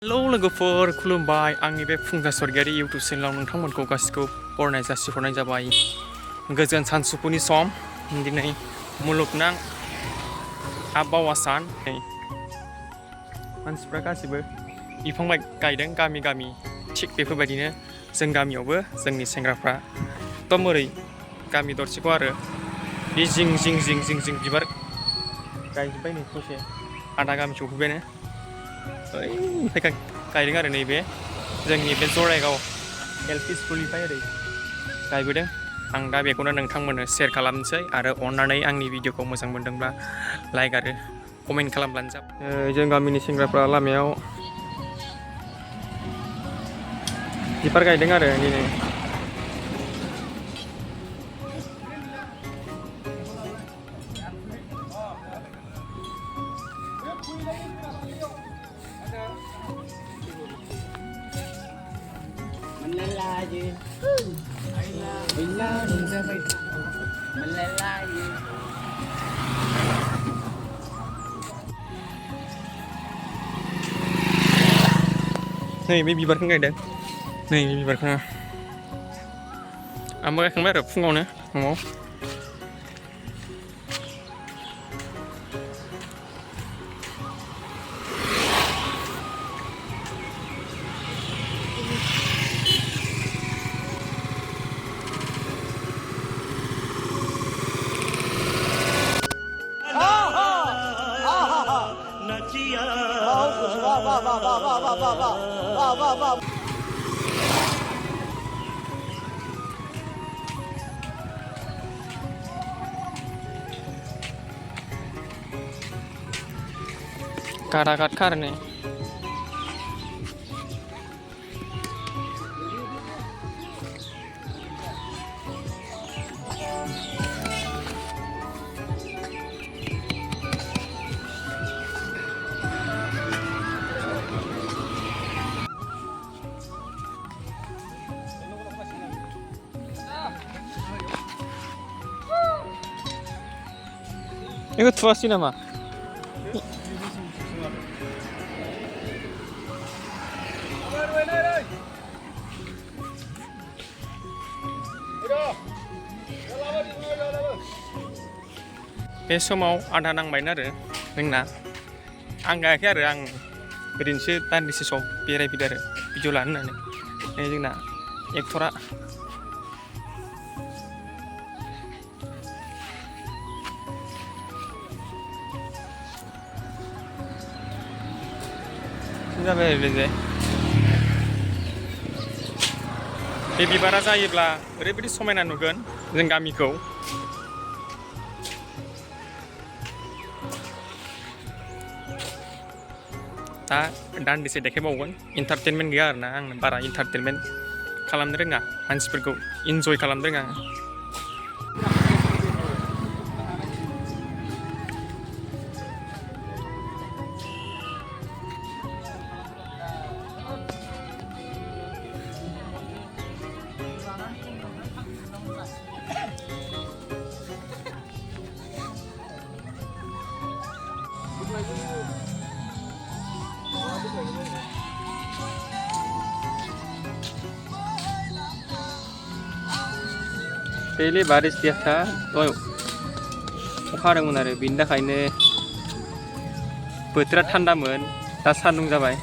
Hello लोगोफोर खुलुमबाय आंनि बे फुंजा सरगियारि इउटुब चेनेलाव नोंथांमोनखौ गासिखौ बरायनाय जासिहरनाय जाबाय गोजोन सानसुफुनि सम दिनै मुलुगनां आबहावा सान मानसिफ्रा गासिबो बिफां गायदों गामि गामि थिग बेफोरबायदिनो जों गामियावबो जोंनि सेंग्राफ्रा एकदम ओरै गामि दरसेखौ आरो बे जिं जिं बिबार गायजोब्बाय नै ससे आधा गामि सफैबायानो ओमफ्राय गायदों आरो नैबे जोंनि बे जराइगाव एलपि स्कुलनिफ्राय ओरै गायबोदों आं दा बेखौनो नोंथांमोननो शेयार खालामनोसै आरो अननानै आंनि भिडिअखौ मोजां मोनदोंब्ला लाइक आरो कमेन्ट खालामब्लानो जाबाय जों गामिनि सेंग्राफ्रा लामायाव बिबार गायदों आरो दिनै Melelaju, bila sampai melelaju. Nih, bे बिबारखौ गायदों नै बे बिबारखौ आंबो गायखांबाय आरो फुङावनो न'आव Karat karne Itu tuas ini mah. बे समाव आधा नांबायनो आरो जोंना आं गायाखै आरो आं ओरैनोसो दान्दिसे सम बेरायफैदो आरो भिडिअ लानो होननानै जोंना एक्टरा जाबाय आरो बे बिबारा जायोब्ला ओरैबायदि समायना नुगोन जों गामिखौ दा दान्दिसे देखायबावगोन इन्टारटेनमेन्ट गैया आरोना आं बारा इन्टारटेनमेन्ट खालामनो रोङा मानसिफोरखौ इन्जय खालामनो रोङा Daily baris biasa, toh अखा हादोंमोन आरो बिनि थाखायनो बोथोरा थान्दामोन दा सान्दुं जाबाय